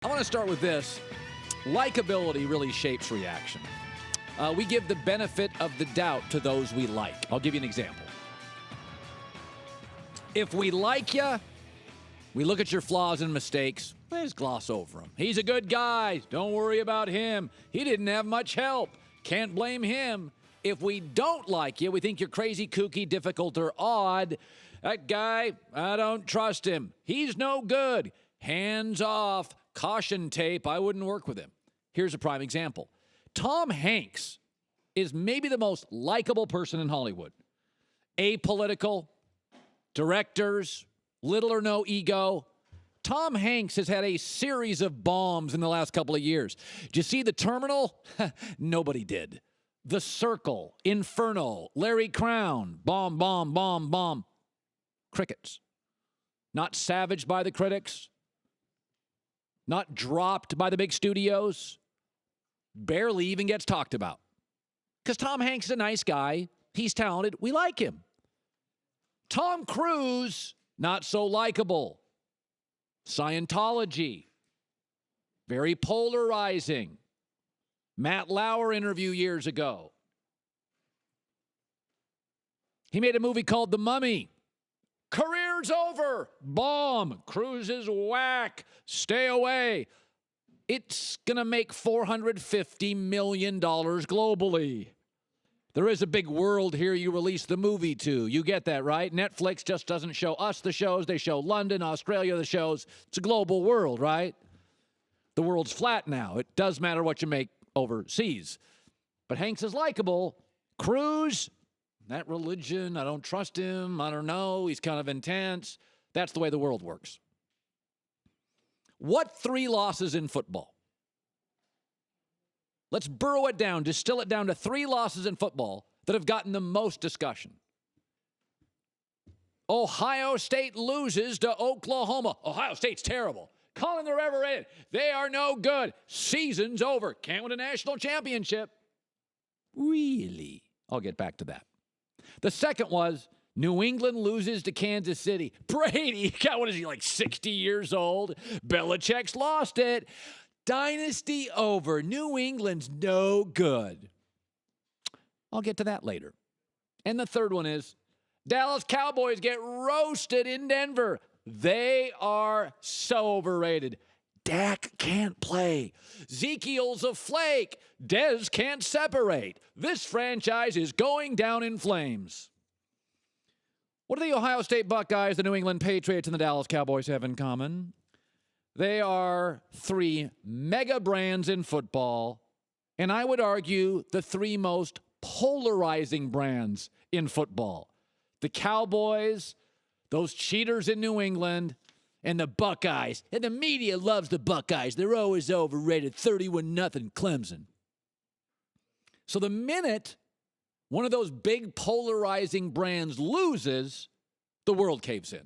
I want to start with this. Likability really shapes reaction. We give the benefit of the doubt to those we like. I'll give you an example. If we like you, we look at your flaws and mistakes, we just gloss over them. He's a good guy. Don't worry about him. He didn't have much help. Can't blame him. If we don't like you, we think you're crazy, kooky, difficult, or odd. That guy, I don't trust him. He's no good. Hands off. Caution tape. I wouldn't work with him. Here's a prime example. Tom Hanks is maybe the most likable person in Hollywood. Apolitical, directors, little or no ego. Tom Hanks has had a series of bombs in the last couple of years. Did you see The Terminal? Nobody did. The Circle, Inferno, Larry Crown, bomb, bomb, bomb, bomb. Crickets. Not savaged by the critics. Not dropped by the big studios. Barely even gets talked about. Because Tom Hanks is a nice guy. He's talented. We like him. Tom Cruise, not so likable. Scientology. Very polarizing. Matt Lauer interview years ago. He made a movie called The Mummy. Career's over. Bomb. Cruise is whack. Stay away. It's going to make $450 million globally. There is a big world here you release the movie to. You get that, right? Netflix just doesn't show us the shows. They show London, Australia, the shows. It's a global world, right? The world's flat now. It does matter what you make overseas. But Hanks is likable. Cruise, that religion, I don't trust him. I don't know. He's kind of intense. That's the way the world works. What 3 losses in football? Let's burrow it down, distill it down to 3 losses in football that have gotten the most discussion. Ohio State loses to Oklahoma. Ohio State's terrible. Calling the ever in. They are no good. Season's over. Can't win a national championship. Really? I'll get back to that. The second was New England loses to Kansas City. Brady, God, what is he, like 60 years old? Belichick's lost it. Dynasty over. New England's no good. I'll get to that later. And the third one is Dallas Cowboys get roasted in Denver. They are so overrated. Dak can't play. Ezekiel's a flake. Dez can't separate. This franchise is going down in flames. What do the Ohio State Buckeyes, the New England Patriots, and the Dallas Cowboys have in common? They are 3 mega brands in football, and I would argue the 3 most polarizing brands in football. The Cowboys, those cheaters in New England, and the Buckeyes. And the media loves the Buckeyes. They're always overrated. 31-0 Clemson. So the minute one of those big polarizing brands loses, the world caves in.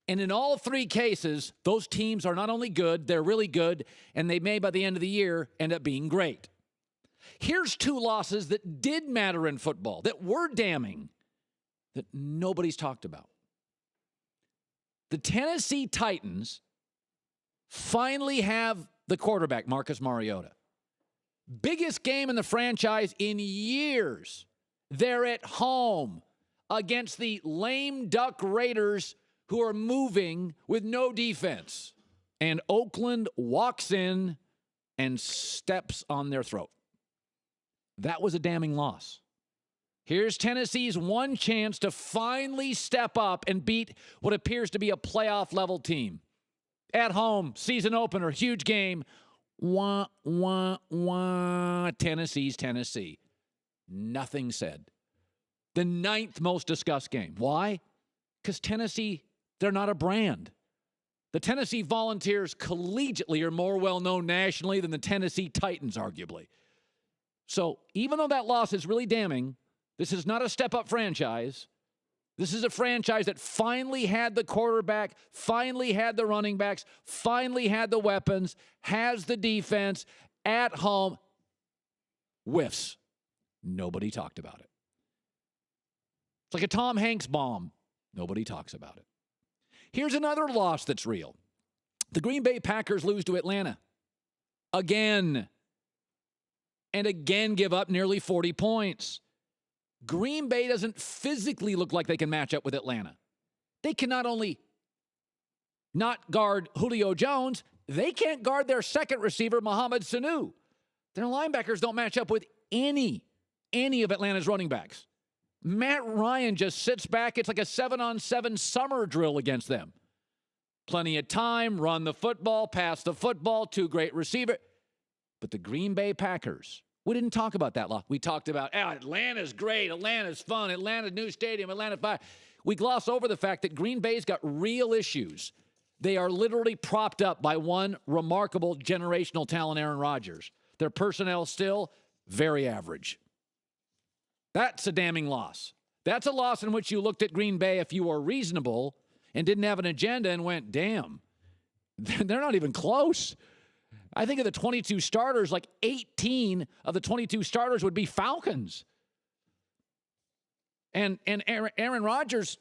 And in all 3 cases, those teams are not only good, they're really good, and they may, by the end of the year, end up being great. Here's 2 losses that did matter in football, that were damning, that nobody's talked about. The Tennessee Titans finally have the quarterback, Marcus Mariota. Biggest game in the franchise in years. They're at home against the lame duck Raiders, who are moving with no defense. And Oakland walks in and steps on their throat. That was a damning loss. Here's Tennessee's one chance to finally step up and beat what appears to be a playoff-level team. At home, season opener, huge game. Wah, wah, wah. Tennessee's Tennessee. Nothing said. The 9th most discussed game. Why? Because Tennessee, they're not a brand. The Tennessee Volunteers collegiately are more well-known nationally than the Tennessee Titans, arguably. So even though that loss is really damning, this is not a step-up franchise. This is a franchise that finally had the quarterback, finally had the running backs, finally had the weapons, has the defense, at home, whiffs. Nobody talked about it. It's like a Tom Hanks bomb. Nobody talks about it. Here's another loss that's real. The Green Bay Packers lose to Atlanta. Again. And again give up nearly 40 points. Green Bay doesn't physically look like they can match up with Atlanta. They can not only not guard Julio Jones, they can't guard their second receiver, Mohamed Sanu. Their linebackers don't match up with any of Atlanta's running backs. Matt Ryan just sits back. It's like a 7-on-7 summer drill against them. Plenty of time, run the football, pass the football, two great receivers. But the Green Bay Packers, we didn't talk about that a lot. We talked about, Atlanta's great, Atlanta's fun, Atlanta's new stadium, Atlanta 5. We gloss over the fact that Green Bay's got real issues. They are literally propped up by one remarkable generational talent, Aaron Rodgers. Their personnel still very average. That's a damning loss. That's a loss in which you looked at Green Bay if you were reasonable and didn't have an agenda and went, damn, they're not even close. I think of the 22 starters, like 18 of the 22 starters would be Falcons. And Aaron Rodgers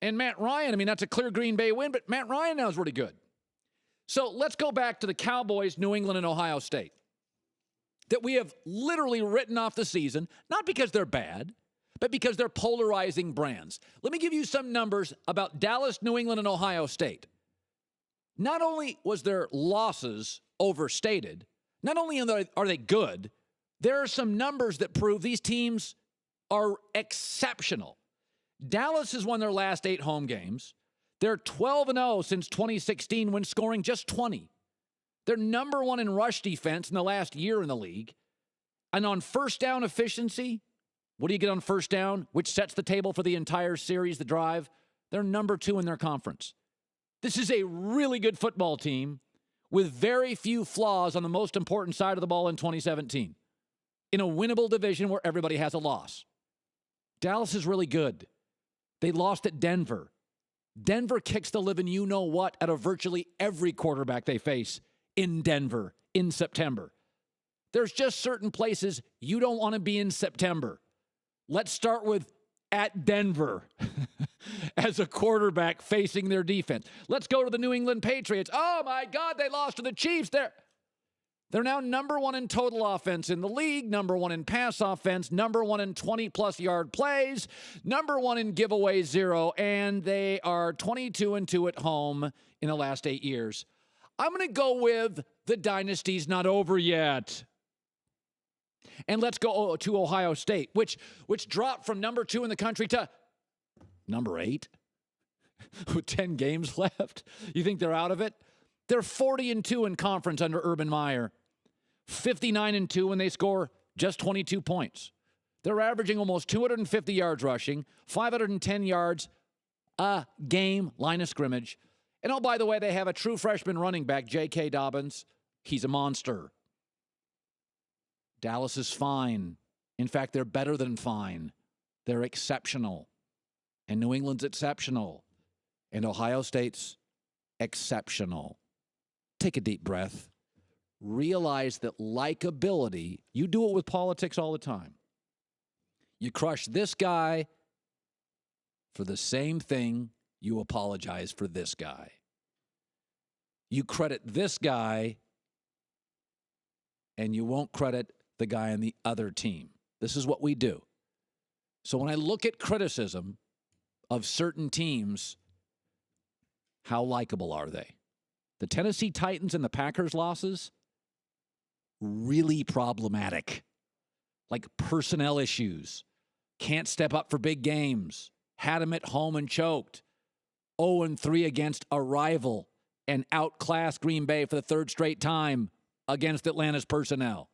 and Matt Ryan, I mean, that's a clear Green Bay win, but Matt Ryan now is really good. So let's go back to the Cowboys, New England, and Ohio State. That we have literally written off the season, not because they're bad, but because they're polarizing brands. Let me give you some numbers about Dallas, New England, and Ohio State. Not only was their losses overstated, not only are they good, there are some numbers that prove these teams are exceptional. Dallas has won their last 8 home games. They're 12-0 since 2016 when scoring just 20. They're number 1 in rush defense in the last year in the league. And on first down efficiency, what do you get on first down, which sets the table for the entire series, the drive? They're number 2 in their conference. This is a really good football team with very few flaws on the most important side of the ball in 2017 in a winnable division where everybody has a loss. Dallas is really good. They lost at Denver. Denver kicks the living you-know-what out of virtually every quarterback they face in Denver in September. There's just certain places you don't want to be in September. Let's start with at Denver as a quarterback facing their defense. Let's go to the New England Patriots. Oh, my God, they lost to the Chiefs. They're now number 1 in total offense in the league, number 1 in pass offense, number 1 in 20-plus yard plays, number 1 in giveaway 0, and they are 22-2 at home in the last 8 years. I'm going to go with the dynasty's not over yet. And let's go to Ohio State, which dropped from number 2 in the country to number 8 with 10 games left. You think they're out of it? They're 40-2 in conference under Urban Meyer, 59-2 when they score just 22 points. They're averaging almost 250 yards rushing, 510 yards a game, line of scrimmage. And oh, by the way, they have a true freshman running back, J.K. Dobbins. He's a monster. Dallas is fine. In fact, they're better than fine. They're exceptional. And New England's exceptional. And Ohio State's exceptional. Take a deep breath. Realize that likability, you do it with politics all the time. You crush this guy for the same thing you apologize for this guy. You credit this guy and you won't credit the guy on the other team. This is what we do. So when I look at criticism of certain teams, how likable are they? The Tennessee Titans and the Packers losses, really problematic. Like personnel issues. Can't step up for big games. Had them at home and choked. 0-3 against a rival and outclassed Green Bay for the 3rd straight time against Atlanta's personnel.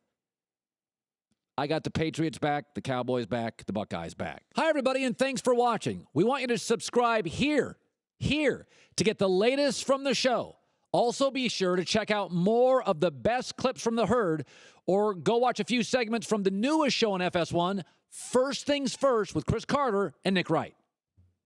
I got the Patriots back, the Cowboys back, the Buckeyes back. Hi, everybody, and thanks for watching. We want you to subscribe here, to get the latest from the show. Also, be sure to check out more of the best clips from the herd, or go watch a few segments from the newest show on FS1, First Things First, with Chris Carter and Nick Wright.